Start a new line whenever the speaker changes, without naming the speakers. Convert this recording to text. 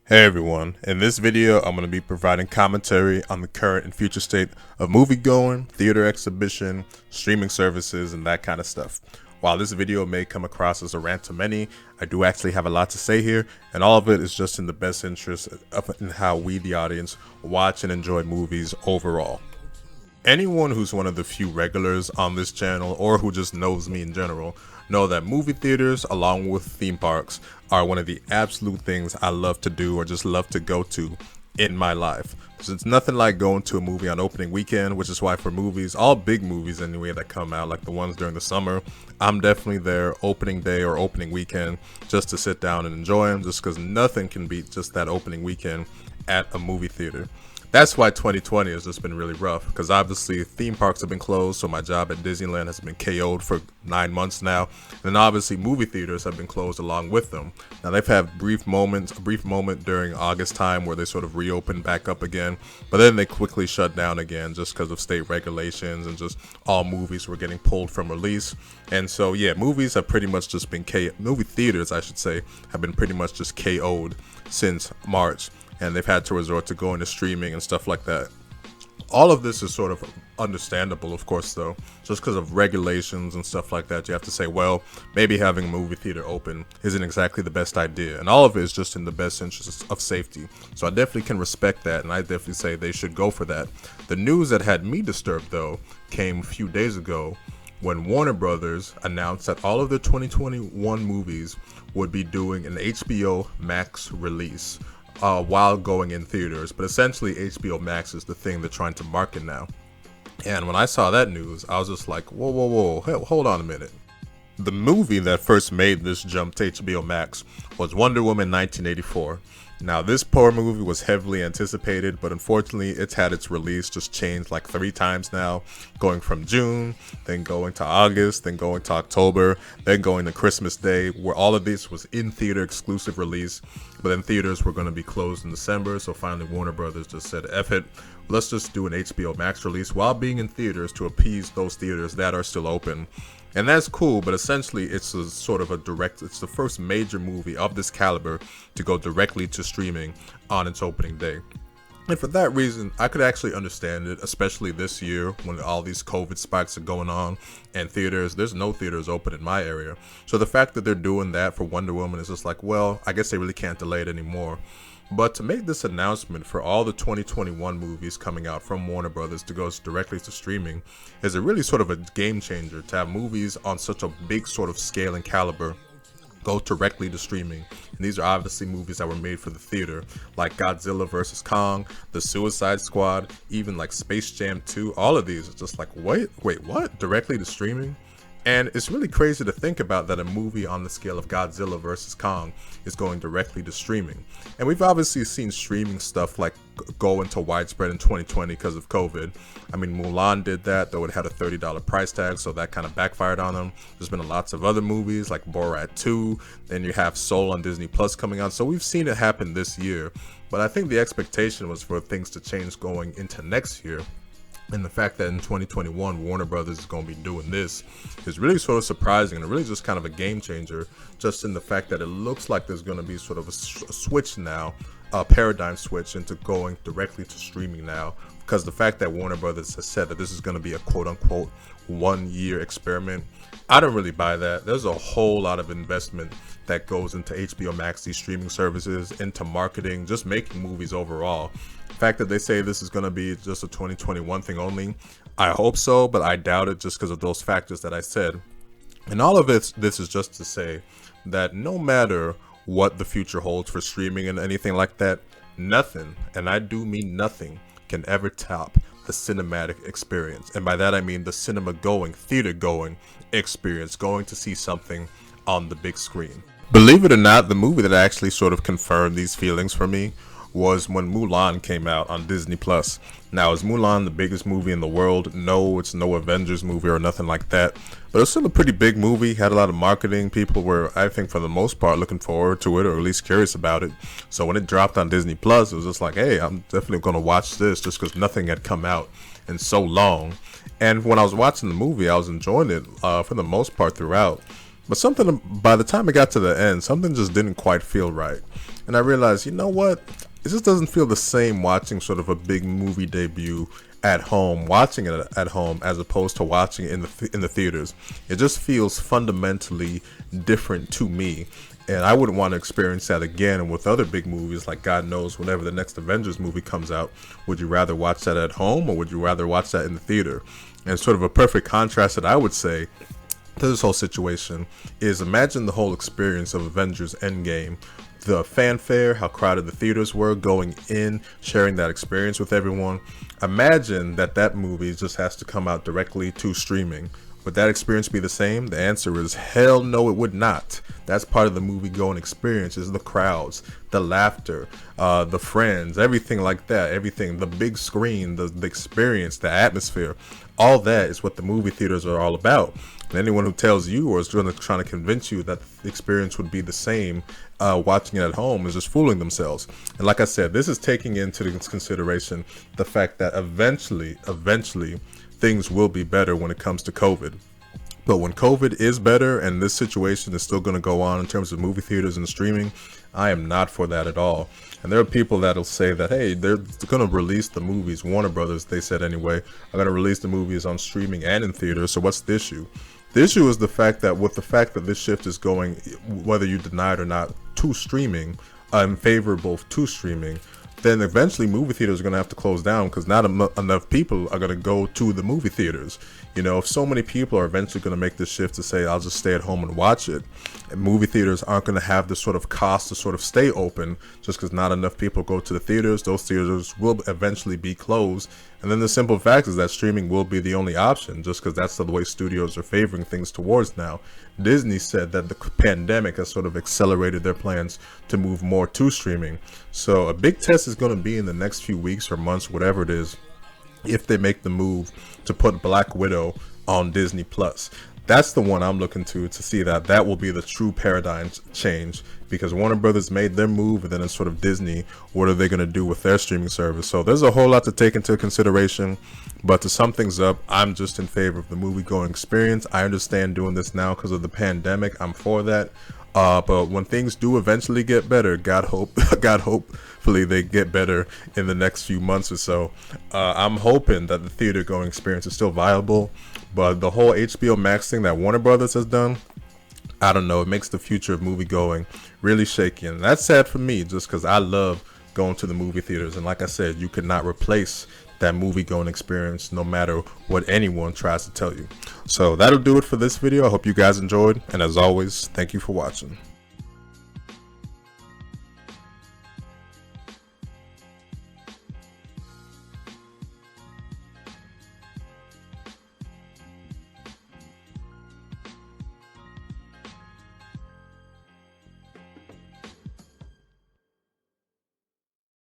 Hey everyone, in this video I'm going to be providing commentary on the current and future state of moviegoing, theater exhibition, streaming services, and that kind of stuff. While this video may come across as a rant to many, I do actually have a lot to say here, and all of it is just in the best interest of in how we, the audience, watch and enjoy movies overall. Anyone who's one of the few regulars on this channel or who just knows me in general know that movie theaters along with theme parks are one of the absolute things I love to do or just love to go to in my life. So it's nothing like going to a movie on opening weekend, which is why for movies, all big movies anyway that come out, like the ones during the summer, I'm definitely there opening day or opening weekend just to sit down and enjoy them, just because nothing can beat just that opening weekend at a movie theater. That's why 2020 has just been really rough, because obviously theme parks have been closed, so my job at Disneyland has been KO'd for 9 months now, and then obviously movie theaters have been closed along with them. Now they've had a brief moment during August time where they sort of reopened back up again, but then they quickly shut down again just because of state regulations and just all movies were getting pulled from release. And so yeah, movies have pretty much just been movie theaters I should say have been pretty much just KO'd since March, and they've had to resort to going to streaming and stuff like that. All of this is sort of understandable, of course, though, just because of regulations and stuff like that. You have to say, well, maybe having a movie theater open isn't exactly the best idea, and all of it is just in the best interest of safety. So I definitely can respect that, and I definitely say they should go for that. The news that had me disturbed, though, came a few days ago when Warner Brothers announced that all of their 2021 movies would be doing an HBO Max release while going in theaters. But essentially HBO Max is the thing they're trying to market now. And when I saw that news, I was just like, whoa, hold on a minute. The movie that first made this jump to HBO Max was Wonder Woman 1984. Now this poor movie was heavily anticipated, but unfortunately it's had its release just changed like 3 times now, going from June, then going to August, then going to October, then going to Christmas Day, where all of this was in theater exclusive release, but then theaters were going to be closed in December. So finally Warner Brothers just said, F it, let's just do an HBO Max release while being in theaters to appease those theaters that are still open. And that's cool, but essentially it's a sort of it's the first major movie of this caliber to go directly to streaming on its opening day. And for that reason, I could actually understand it, especially this year when all these COVID spikes are going on and there's no theaters open in my area. So the fact that they're doing that for Wonder Woman is just like, well, I guess they really can't delay it anymore. But to make this announcement for all the 2021 movies coming out from Warner Brothers to go directly to streaming is a really sort of a game changer, to have movies on such a big sort of scale and caliber go directly to streaming. And these are obviously movies that were made for the theater, like Godzilla vs. Kong, The Suicide Squad, even like Space Jam 2. All of these are just like, wait, what? Directly to streaming? And it's really crazy to think about that a movie on the scale of Godzilla vs. Kong is going directly to streaming. And we've obviously seen streaming stuff like go into widespread in 2020 because of COVID. I mean, Mulan did that, though it had a $30 price tag, so that kind of backfired on them. There's been lots of other movies like Borat 2, then you have Soul on Disney Plus coming out. So we've seen it happen this year, but I think the expectation was for things to change going into next year. And the fact that in 2021 Warner Brothers is going to be doing this is really sort of surprising, and really just kind of a game changer, just in the fact that it looks like there's going to be sort of a switch now, a paradigm switch into going directly to streaming now, because the fact that Warner Brothers has said that this is going to be a quote-unquote 1-year experiment, I don't really buy that. There's a whole lot of investment that goes into HBO Max, these streaming services, into marketing, just making movies overall. The fact that they say this is going to be just a 2021 thing only, I hope so, but I doubt it, just because of those factors that I said. And all of this is just to say that no matter what the future holds for streaming and anything like that, nothing, and I do mean nothing, can ever top the cinematic experience. And by that I mean the cinema going, theater going experience, going to see something on the big screen. Believe it or not, the movie that actually sort of confirmed these feelings for me was when Mulan came out on Disney Plus. Now, is Mulan the biggest movie in the world? No, it's no Avengers movie or nothing like that, but it's still a pretty big movie, had a lot of marketing. People were, I think for the most part, looking forward to it, or at least curious about it. So when it dropped on Disney Plus, it was just like, hey, I'm definitely going to watch this, just because nothing had come out in so long. And when I was watching the movie, I was enjoying it for the most part throughout. But something, by the time it got to the end, something just didn't quite feel right. and I realized, you know what? It just doesn't feel the same watching sort of a big movie debut at home, watching it at home, as opposed to watching it in the theaters. It just feels fundamentally different to me, and I wouldn't want to experience that again with other big movies. Like, God knows, whenever the next Avengers movie comes out, would you rather watch that at home or would you rather watch that in the theater? And sort of a perfect contrast that I would say to this whole situation is, imagine the whole experience of Avengers Endgame, the fanfare, how crowded the theaters were, going in, sharing that experience with everyone. Imagine that movie just has to come out directly to streaming. Would that experience be the same? The answer is hell no, it would not. That's part of the movie going experience, is the crowds, the laughter, the friends, everything like that, everything, the big screen, the experience, the atmosphere. All that is what the movie theaters are all about. And anyone who tells you or is trying to convince you that the experience would be the same watching it at home is just fooling themselves. And like I said, this is taking into consideration the fact that eventually things will be better when it comes to COVID. But when COVID is better and this situation is still going to go on in terms of movie theaters and streaming, I am not for that at all. And there are people that'll say that, hey, they're going to release the movies, Warner Brothers, they said anyway, are going to release the movies on streaming and in theaters, so what's the issue? The issue is the fact that this shift is going, whether you deny it or not, to streaming, favorable to streaming, then eventually movie theaters are going to have to close down because not enough people are going to go to the movie theaters. You know, if so many people are eventually going to make this shift to say, I'll just stay at home and watch it, and movie theaters aren't going to have the sort of cost to sort of stay open just because not enough people go to the theaters. Those theaters will eventually be closed. And then the simple fact is that streaming will be the only option just because that's the way studios are favoring things towards now. Disney said that the pandemic has sort of accelerated their plans to move more to streaming. So a big test is going to be in the next few weeks or months, whatever it is, if they make the move to put Black Widow on Disney Plus. That's the one I'm looking to see that will be the true paradigm change, because Warner Brothers made their move, and then it's sort of Disney, what are they going to do with their streaming service? So there's a whole lot to take into consideration, but to sum things up, I'm just in favor of the movie going experience. I understand doing this now because of the pandemic. I'm for that. But when things do eventually get better, hopefully they get better in the next few months or so. I'm hoping that the theater going experience is still viable, but the whole HBO Max thing that Warner Brothers has done, I don't know, it makes the future of movie going really shaky. And that's sad for me just because I love going to the movie theaters. And like I said, you could not replace that movie going experience no matter what anyone tries to tell you. So that'll do it for this video. I hope you guys enjoyed, and as always, thank you for watching.